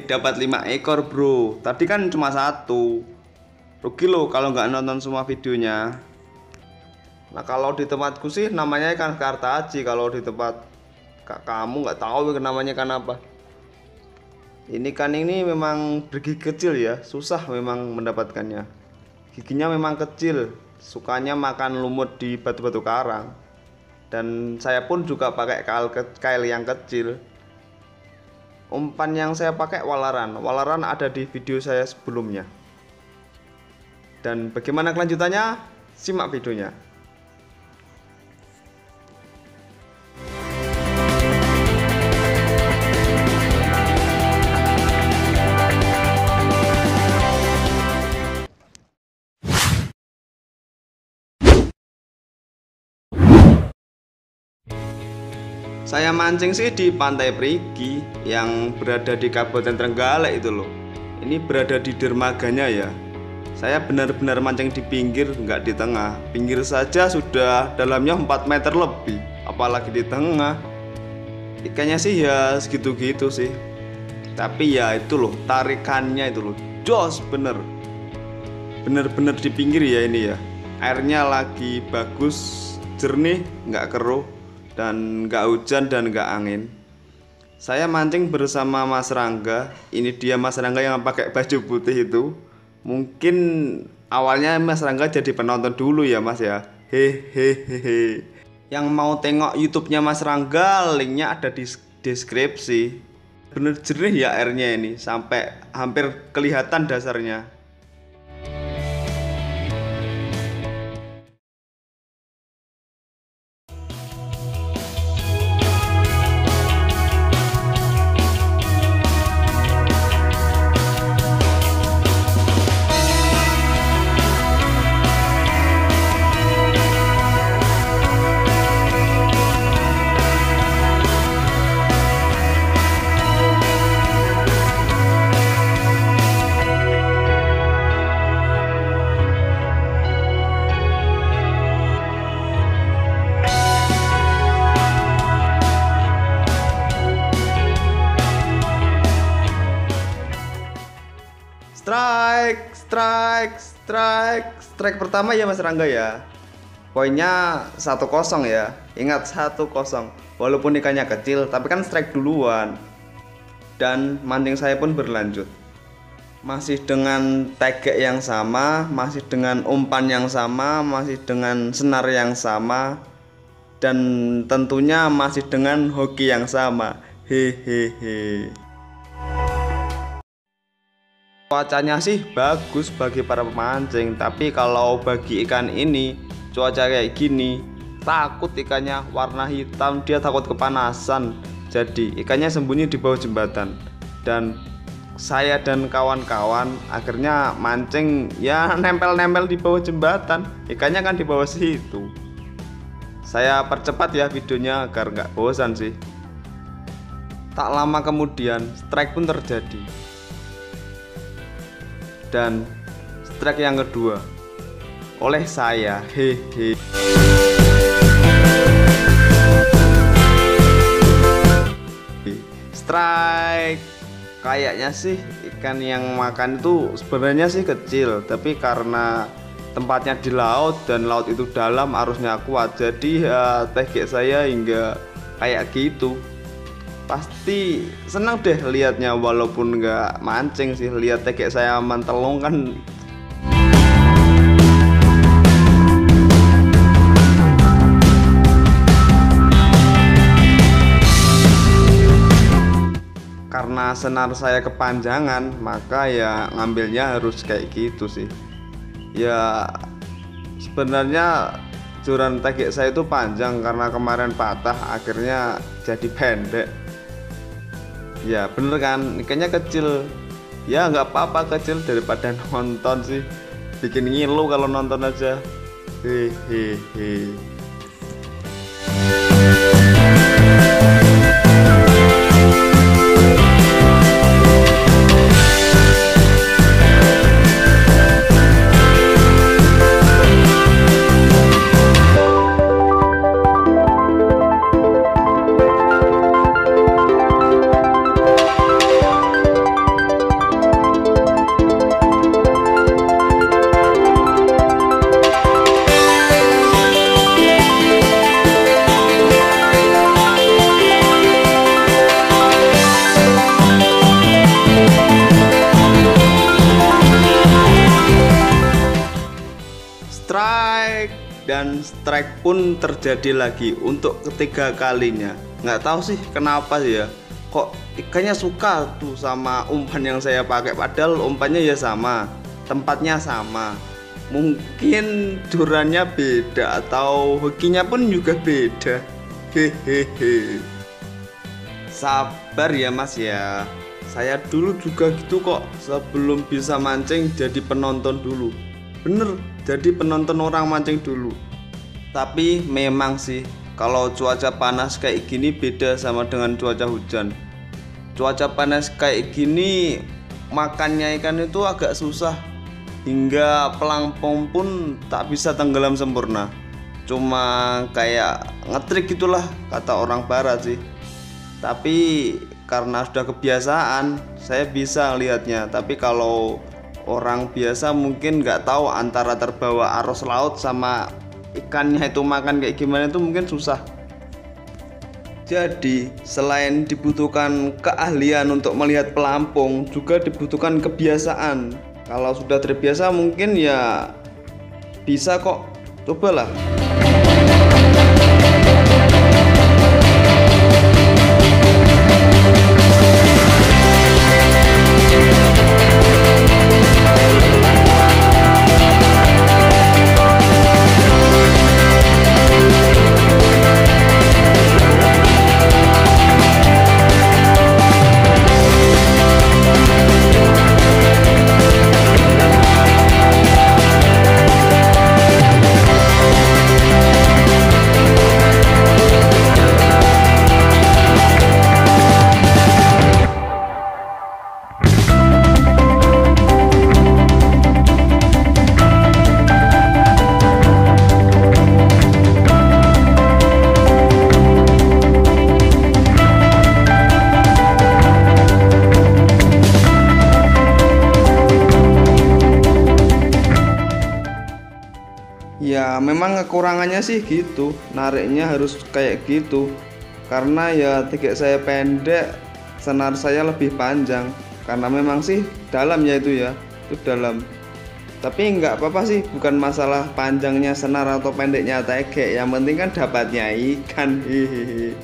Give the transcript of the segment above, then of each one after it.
Dapat 5 ekor bro. Tadi kan cuma satu. Rugi loh kalau nggak nonton semua videonya. Nah kalau di tempatku sih namanya ikan kartaji. Kalau di tempat kamu nggak tahu namanya ikan apa. Ini kan ini memang bergigi kecil ya. Susah memang mendapatkannya. Giginya memang kecil. Sukanya makan lumut di batu-batu karang. Dan saya pun juga pakai kail yang kecil. Umpan yang saya pakai walaran. Walaran ada di video saya sebelumnya. Dan bagaimana kelanjutannya? Simak videonya. Saya mancing sih di Pantai Perigi yang berada di Kabupaten Trenggalek itu loh. Ini berada di dermaganya ya. Saya benar-benar mancing di pinggir, nggak di tengah. Pinggir saja sudah dalamnya 4 meter lebih, apalagi di tengah. Ikannya sih ya segitu-gitu sih. Tapi ya itu loh, tarikannya itu loh, jos bener. Bener-bener di pinggir ya ini ya. Airnya lagi bagus, jernih, nggak keruh. Dan nggak hujan dan nggak angin. Saya mancing bersama Mas Rangga. Ini dia Mas Rangga yang pakai baju putih itu. Mungkin awalnya Mas Rangga jadi penonton dulu ya Mas ya. Hehehe. Yang mau tengok YouTube-nya Mas Rangga, linknya ada di deskripsi. Bener jernih ya airnya ini, sampai hampir kelihatan dasarnya. Strike pertama ya Mas Rangga ya. Poinnya 1-0 ya. Ingat 1-0. Walaupun ikannya kecil, tapi kan strike duluan. Dan mancing saya pun berlanjut. Masih dengan tegek yang sama, masih dengan umpan yang sama, masih dengan senar yang sama, dan tentunya masih dengan hoki yang sama. Hehehe. Cuacanya sih bagus bagi para pemancing, tapi kalau bagi ikan ini cuaca kayak gini, takut ikannya warna hitam, dia takut kepanasan. Jadi ikannya sembunyi di bawah jembatan. Dan saya dan kawan-kawan akhirnya mancing ya nempel-nempel di bawah jembatan. Ikannya kan di bawah situ. Saya percepat ya videonya agar nggak bosan sih. Tak lama kemudian strike pun terjadi. Dan strike yang kedua oleh saya. Hehe. Strike. Kayaknya sih ikan yang makan itu sebenarnya sih kecil, tapi karena tempatnya di laut dan laut itu dalam, arusnya kuat, jadi ya tegek saya hingga kayak gitu. Pasti senang deh liatnya, walaupun nggak mancing sih, lihat tegek saya mentelung kan. Karena senar saya kepanjangan, maka ya ngambilnya harus kayak gitu sih. Ya sebenarnya joran tegek saya itu panjang, karena kemarin patah akhirnya jadi pendek. Ya bener kan, ikannya kecil. Ya nggak apa-apa kecil, daripada nonton sih. Bikin ngilu kalau nonton aja. Hehehe. dan strike pun terjadi lagi untuk ketiga kalinya. Nggak tahu sih kenapa ya, kok ikannya suka tuh sama umpan yang saya pakai, padahal umpannya ya sama, tempatnya sama, mungkin durannya beda atau hokinya pun juga beda. Hehehe. Sabar ya mas ya, saya dulu juga gitu kok, sebelum bisa mancing jadi penonton dulu. Bener, jadi penonton orang mancing dulu. Tapi memang sih kalau cuaca panas kayak gini beda sama dengan cuaca hujan. Cuaca panas kayak gini makannya ikan itu agak susah, hingga pelampung pun tak bisa tenggelam sempurna. Cuma kayak ngetrik gitulah kata orang barat sih. Tapi karena sudah kebiasaan saya bisa lihatnya. Tapi kalau orang biasa mungkin nggak tahu antara terbawa arus laut sama ikannya itu makan kayak gimana, itu mungkin susah. Jadi selain dibutuhkan keahlian untuk melihat pelampung, juga dibutuhkan kebiasaan. Kalau sudah terbiasa mungkin ya bisa kok, cobalah. Ya memang kekurangannya sih gitu, nariknya harus kayak gitu. Karena ya tiga saya pendek, senar saya lebih panjang. Karena memang sih dalam ya itu dalam. Tapi nggak apa-apa sih, bukan masalah panjangnya senar atau pendeknya tegek. Yang penting kan dapatnya ikan. Hihihi.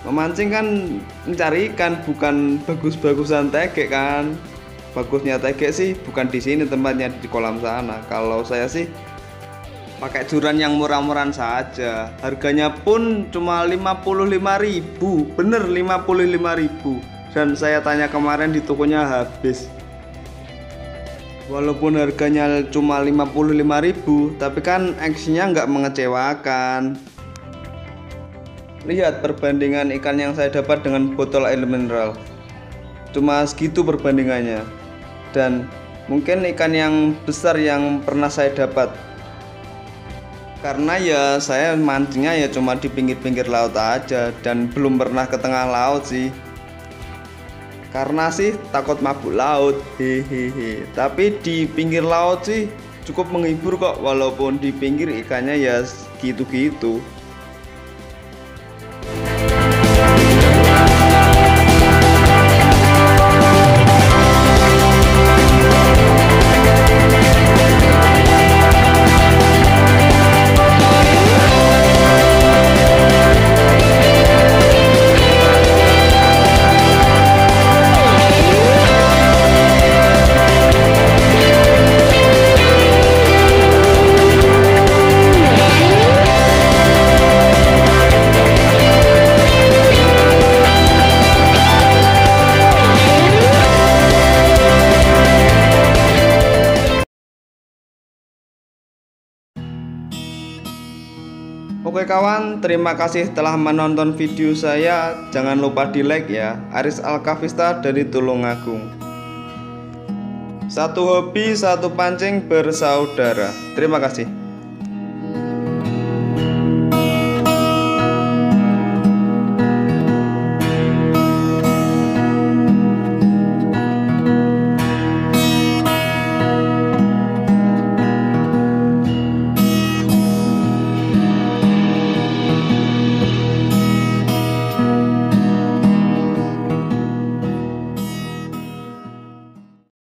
Memancing kan mencari ikan, bukan bagus-bagusan tegek kan. Bagusnya tegek sih bukan di sini tempatnya, di kolam sana. Kalau saya sih pakai duran yang murah-murahan saja. Harganya pun cuma 55.000. Bener 55.000. Dan saya tanya kemarin di tokonya habis. Walaupun harganya cuma 55.000, tapi kan aksinya nggak mengecewakan. Lihat perbandingan ikan yang saya dapat dengan botol air mineral. Cuma segitu perbandingannya. Dan mungkin ikan yang besar yang pernah saya dapat, karena ya saya mancingnya ya cuma di pinggir-pinggir laut aja, dan belum pernah ke tengah laut sih. Karena sih takut mabuk laut. Hehehe. Tapi di pinggir laut sih cukup menghibur kok, walaupun di pinggir ikannya ya gitu-gitu. Oke kawan, terima kasih telah menonton video saya. Jangan lupa di like ya. Aris Alkavista dari Tulungagung. Satu hobi, satu pancing bersaudara. Terima kasih.